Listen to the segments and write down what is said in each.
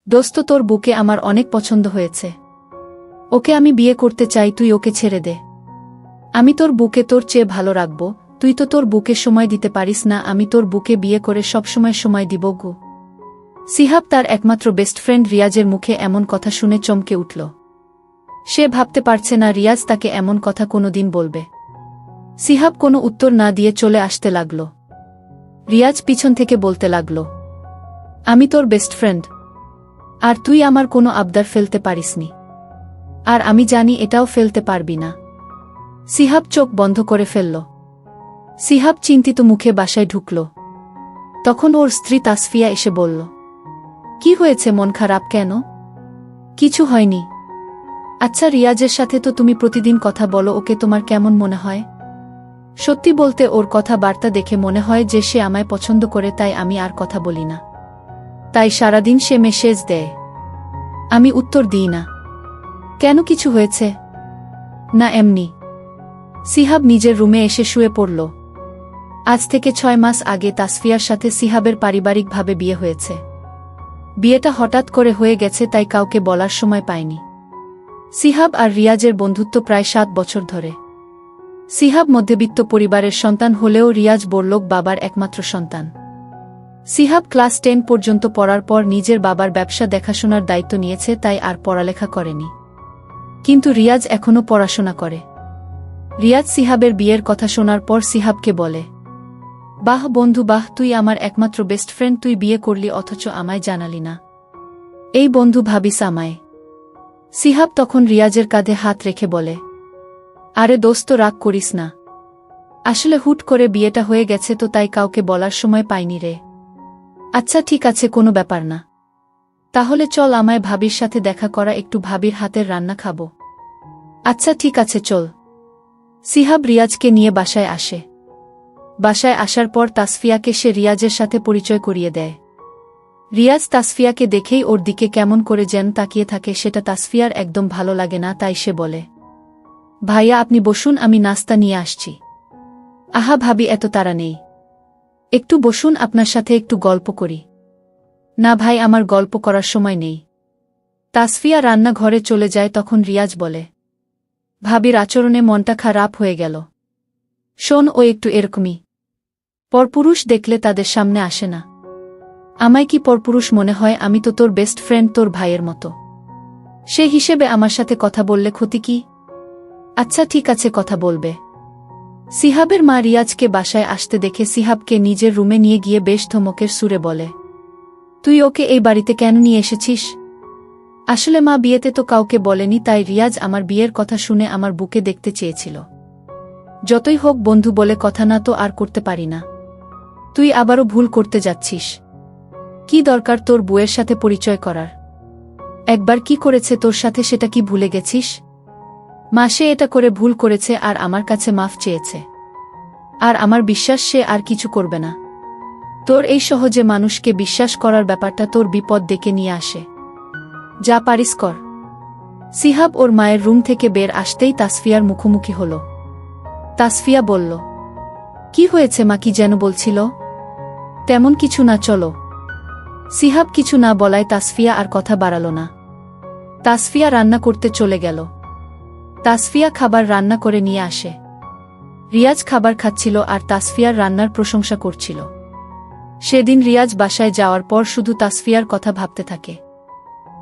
দোস্ত, তোর বুকে আমার অনেক পছন্দ হয়েছে। ওকে আমি বিয়ে করতে চাই, তুই ওকে ছেড়ে দে। আমি তোর বুকে তোর চেয়ে ভালো রাখব। তুই তো তোর বুকে সময় দিতে পারিস না, আমি তোর বুকে বিয়ে করে সবসময় সময় দিব গো। সিহাব তার একমাত্র বেস্ট ফ্রেন্ড রিয়াজের মুখে এমন কথা শুনে চমকে উঠল। সে ভাবতে পারছে না রিয়াজ তাকে এমন কথা কোনোদিন বলবে। সিহাব কোনো উত্তর না দিয়ে চলে আসতে লাগল। রিয়াজ পিছন থেকে বলতে লাগল, আমি তোর বেস্ট ফ্রেন্ড, আর তুই আমার কোনো আবদার ফেলতে পারিসনি, আর আমি জানি এটাও ফেলতে পারবি না। সিহাব চোখ বন্ধ করে ফেলল। সিহাব চিন্তিত মুখে বাসায় ঢুকল। তখন ওর স্ত্রী তাসফিয়া এসে বলল, কি হয়েছে, মন খারাপ কেন? কিছু হয়নি। আচ্ছা, রিয়াজের সাথে তো তুমি প্রতিদিন কথা বলো, ওকে তোমার কেমন মনে হয়? সত্যি বলতে ওর কথা বার্তা দেখে মনে হয় যে সে আমায় পছন্দ করে, তাই আমি আর কথা বলি না। তাই সারাদিন সে মেসেজ দেয়, আমি উত্তর দিই না। কেন, কিছু হয়েছে? না, এমনি। সিহাব নিজের রুমে এসে শুয়ে পড়ল। আজ থেকে 6 মাস আগে তাসফিয়ার সাথে সিহাবের পারিবারিকভাবে বিয়ে হয়েছে। বিয়েটা হঠাৎ করে হয়ে গেছে, তাই কাউকে বলার সময় পায়নি। সিহাব আর রিয়াজের বন্ধুত্ব প্রায় 7 বছর ধরে। সিহাব মধ্যবিত্ত পরিবারের সন্তান হলেও রিয়াজ বড়লোক বাবার একমাত্র সন্তান। সিহাব ক্লাস 10 পর্যন্ত পড়ার পর নিজের বাবার ব্যবসা দেখাশোনার দায়িত্ব নিয়েছে, তাই আর পড়ালেখা করেনি। কিন্তু রিয়াজ এখনও পড়াশোনা করে। রিয়াজ সিহাবের বিয়ের কথা শোনার পর সিহাবকে বলে, বাহ বন্ধু বাহ, তুই আমার একমাত্র বেস্ট ফ্রেন্ড, তুই বিয়ে করলি অথচ আমায় জানালি না। এই বন্ধু ভাবিস আমায়। সিহাব তখন রিয়াজের কাঁধে হাত রেখে বলে, আরে দোস্ত, রাগ করিস না। আসলে হুট করে বিয়েটা হয়ে গেছে তো, তাই কাউকে বলার সময় পাইনি রে। আচ্ছা ঠিক আছে, কোনো ব্যাপার না। তাহলে চল আমায় ভাবির সাথে দেখা করা, একটু ভাবির হাতের রান্না খাবো। আচ্ছা ঠিক আছে, চল। সিহাব রিয়াজকে নিয়ে বাসায় আসে। বাসায় আসার পর তাসফিয়াকে সে রিয়াজের সাথে পরিচয় করিয়ে দেয়। রিয়াজ তাসফিয়াকে দেখেই ওর দিকে কেমন করে যেন তাকিয়ে থাকে, সেটা তাসফিয়ার একদম ভালো লাগে না, তাই সে বলে, ভাইয়া আপনি বসুন, আমি নাস্তা নিয়ে আসছি। আহা ভাবি, এত তাড়া নেই, একটু বসুন, আপনার সাথে একটু গল্প করি। না ভাই, আমার গল্প করার সময় নেই। তাসফিয়া রান্নাঘরে চলে যায়। তখন রিয়াজ বলে, ভাবির আচরণে মনটা খারাপ হয়ে গেল। শোন, ও একটু এরকমই। পরপুরুষ দেখলে তাদের সামনে আসে না। আমায় কি পরপুরুষ মনে হয়? আমি তো তোর বেস্ট ফ্রেন্ড, তোর ভাইয়ের মতো। সে হিসেবে আমার সাথে কথা বললে ক্ষতি কি? আচ্ছা ঠিক আছে, কথা বলবে। সিহাবের মা রিয়াজকে বাসায় আসতে দেখে সিহাবকে নিজের রুমে নিয়ে গিয়ে বেশ ধমকের সুরে বলে, তুই ওকে এই বাড়িতে কেন নিয়ে এসেছিস? আসলে মা, বিয়েতে তো কাউকে বলেনি, তাই রিয়াজ আমার বিয়ের কথা শুনে আমার বুকে দেখতে চেয়েছিল। যতই হোক বন্ধু বলে কথা, না তো আর করতে পারি না। তুই আবারও ভুল করতে যাচ্ছিস। কি দরকার তোর বউয়ের সাথে পরিচয় করার? একবার কি করেছে তোর সাথে, সেটা কি ভুলে গেছিস? মা, সে এটা করে ভুল করেছে আর আমার কাছে মাফ চেয়েছে। আর আমার বিশ্বাস সে আর কিছু করবে না। তোর এই সহজে মানুষকে বিশ্বাস করার ব্যাপারটা তোর বিপদ ডেকে নিয়ে আসে। যা পারিস কর। সিহাব ওর মায়ের রুম থেকে বের আসতেই তাসফিয়ার মুখোমুখি হল। তাসফিয়া বলল, কি হয়েছে মা, কি যেন বলছিল? তেমন কিছু না, চলো। সিহাব কিছু না বলায় তাসফিয়া আর কথা বাড়াল না। তাসফিয়া রান্না করতে চলে গেল। তাসফিয়া খাবার রান্না করে নিয়ে আসে। রিয়াজ খাবার খাচ্ছিল আর তাসফিয়ার রান্নার প্রশংসা করছিল। সেদিন রিয়াজ বাসায় যাওয়ার পর শুধু তাসফিয়ার কথা ভাবতে থাকে।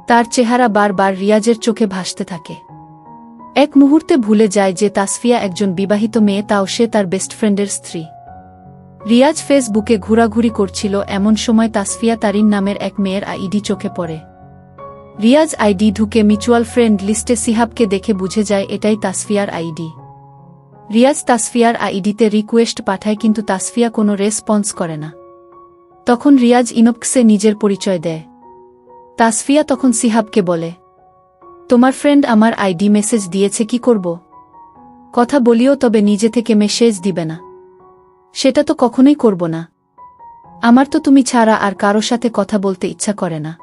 তার চেহারা বারবার রিয়াজের চোখে ভাসতে থাকে। এক মুহূর্তে ভুলে যায় যে তাসফিয়া একজন বিবাহিত মেয়ে, তাও সে তার বেস্ট ফ্রেন্ডের স্ত্রী। রিয়াজ ফেসবুকে ঘোরাঘুরি করছিল, এমন সময় তাসফিয়া তারিন নামের এক মেয়ের আইডি চোখে পড়ে। রিয়াজ আইডি ঢুকে মিউচুয়াল ফ্রেন্ড লিস্টে সিহাবকে দেখে বুঝে যায় এটাই তাসফিয়ার আইডি। রিয়াজ তাসফিয়ার আইডিতে রিকোয়েস্ট পাঠায়, কিন্তু তাসফিয়া কোনো রেসপন্স করে না। তখন রিয়াজ ইনবক্সে নিজের পরিচয় দেয়। তাসফিয়া তখন সিহাবকে বলে, তোমার ফ্রেন্ড আমার আইডি মেসেজ দিয়েছে, কি করব? কথা বলিও, তবে নিজে থেকে মেসেজ দিবে না। সেটা তো কখনোই করব না। আমার তো তুমি ছাড়া আর কারো সাথে কথা বলতে ইচ্ছা করে না।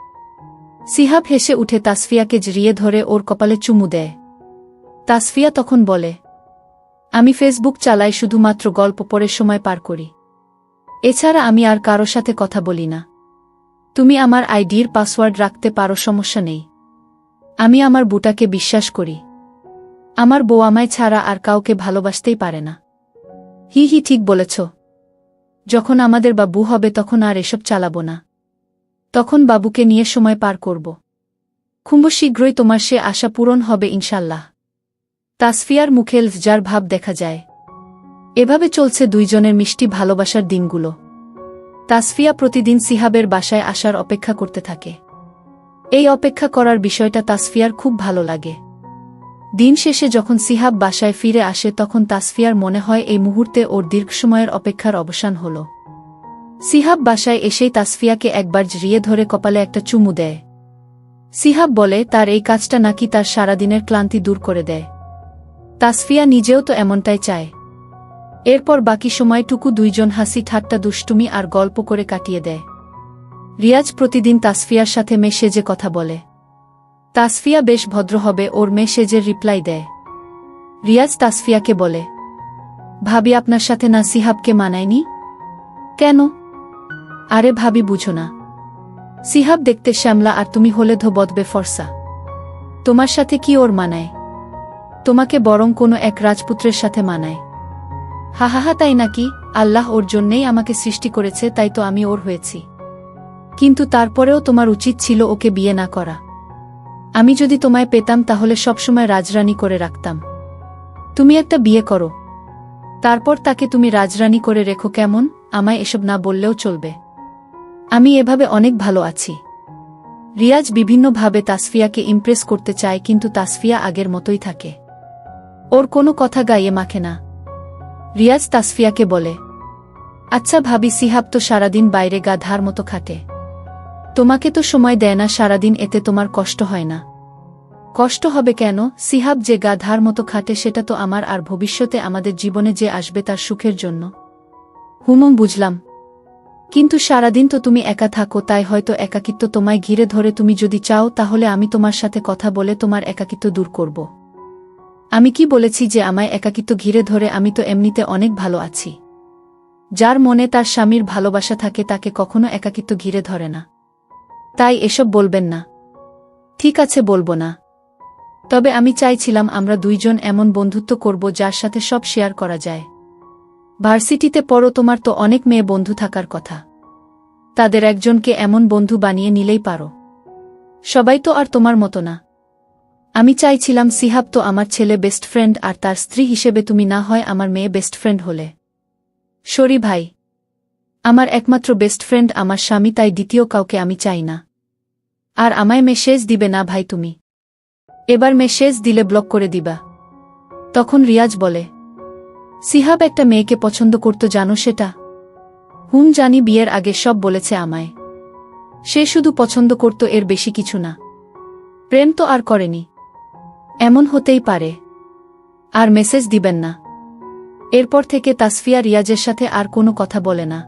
সিহাব হেসে উঠে তাসফিয়াকে জড়িয়ে ধরে ওর কপালে চুমু দেয়। তাসফিয়া তখন বলে, আমি ফেসবুক চালাই, শুধুমাত্র গল্প পড়ে সময় পার করি। এছাড়া আমি আর কারো সাথে কথা বলি না। তুমি আমার আইডির পাসওয়ার্ড রাখতে পারো, সমস্যা নেই। আমি আমার বুটাকে বিশ্বাস করি। আমার বউ আমায় ছাড়া আর কাউকে ভালোবাসতেই পারে না। হি হি, ঠিক বলেছ। যখন আমাদের বাবু হবে তখন আর এসব চালাবো না। তখন বাবুকে নিয়ে সময় পার করব। খুব শীঘ্রই তোমার সে আশা পূরণ হবে ইনশাল্লাহ। তাসফিয়ার মুখে লজ্জার ভাব দেখা যায়। এভাবে চলছে দুইজনের মিষ্টি ভালোবাসার দিনগুলো। তাসফিয়া প্রতিদিন সিহাবের বাসায় আসার অপেক্ষা করতে থাকে। এই অপেক্ষা করার বিষয়টা তাসফিয়ার খুব ভালো লাগে। দিন শেষে যখন সিহাব বাসায় ফিরে আসে তখন তাসফিয়ার মনে হয় এই মুহূর্তে ওর দীর্ঘ সময়ের অপেক্ষার অবসান হল। সিহাব বাসায় এসেই তাসফিয়াকে একবার জড়িয়ে ধরে কপালে একটা চুমু দেয়। সিহাব বলে তার এই কাজটা নাকি তার সারাদিনের ক্লান্তি দূর করে দেয়। তাসফিয়া নিজেও তো এমনটাই চায়। এরপর বাকি সময়টুকু দুইজন হাসি ঠাট্টা দুষ্টুমি আর গল্প করে কাটিয়ে দেয়। রিয়াজ প্রতিদিন তাসফিয়ার সাথে মেসেজে কথা বলে। তাসফিয়া বেশ ভদ্র হবে ওর মেসেজের রিপ্লাই দেয়। রিয়াজ তাসফিয়াকে বলে, ভাবি আপনার সাথে না সিহাবকে মানায়নি? কেন? আরে ভাবি বুঝো না, সিহাব দেখতে শ্যামলা আর তুমি হলে ধোবদবে ফর্সা। তোমার সাথে কি ওর মানায়? তোমাকে বরং কোনো এক রাজপুত্রের সাথে মানায়। হাহাহা, তাই নাকি? আল্লাহ ওর জন্যেই আমাকে সৃষ্টি করেছে, তাই তো আমি ওর হয়েছি। কিন্তু তারপরেও তোমার উচিত ছিল ওকে বিয়ে না করা। আমি যদি তোমায় পেতাম তাহলে সবসময় রাজরানী করে রাখতাম। তুমি একটা বিয়ে করো, তারপর তাকে তুমি রাজরানী করে রেখো, কেমন? আমায় এসব না বললেও চলবে। আমি এভাবে অনেক ভালো আছি। রিয়াজ বিভিন্নভাবে তাসফিয়াকে ইমপ্রেস করতে চায়, কিন্তু তাসফিয়া আগের মতোই থাকে। ওর কোনো কথা গায়ে মাখে না। রিয়াজ তাসফিয়াকে বলে, আচ্ছা ভাবি, সিহাব তো সারাদিন বাইরে গাধার মতো খাটে। তোমাকে তো সময় দেয় না সারাদিন, এতে তোমার কষ্ট হয় না? কষ্ট হবে কেন? সিহাব যে গাধার মতো খাটে সেটা তো আমার আর ভবিষ্যতে আমাদের জীবনে যে আসবে তার সুখের জন্য। বুঝলাম, কিন্তু সারাদিন তো তুমি একা থাকো, তাই হয়তো একাকিত্ব তোমায় ঘিরে ধরে। তুমি যদি চাও তাহলে আমি তোমার সাথে কথা বলে তোমার একাকিত্ব দূর করব। আমি কি বলেছি যে আমায় একাকিত্ব ঘিরে ধরে? আমি তো এমনিতে অনেক ভালো আছি। যার মনে তার স্বামীর ভালোবাসা থাকে তাকে কখনো একাকিত্ব ঘিরে ধরে না। তাই এসব বলবেন না। ঠিক আছে, বলবো না। তবে আমি চাইছিলাম আমরা দুইজন এমন বন্ধুত্ব করব যার সাথে সব শেয়ার করা যায়। ভার্সিটিতে পড়ো, তোমার তো অনেক মেয়ে বন্ধু থাকার কথা। তাদের একজনকে এমন বন্ধু বানিয়ে নিলেই পারো। সবাই তো আর তোমার মতো না। আমি চাইছিলাম সিহাব তো আমার ছেলে বেস্ট ফ্রেন্ড, আর তার স্ত্রী হিসেবে তুমি না হয় আমার মেয়ে বেস্ট ফ্রেন্ড হলে। সরি ভাই, আমার একমাত্র বেস্ট ফ্রেন্ড আমার স্বামী, তাই দ্বিতীয় কাউকে আমি চাই না। আর আমায় মেসেজ দিবে না ভাই তুমি। এবার মেসেজ দিলে ব্লক করে দিবা। তখন রিয়াজ বলে, সিহাব একটা মেয়েকে পছন্দ করত, জানো সেটা? জানি, বিয়ের আগে সব বলেছে আমায়। সে শুধু পছন্দ করত, এর বেশি কিছু না। প্রেম তো আর করেনি। এমন হতেই পারে। আর মেসেজ দিবেন না। এরপর থেকে তাসফিয়া রিয়াজের সাথে আর কোনো কথা বলে না।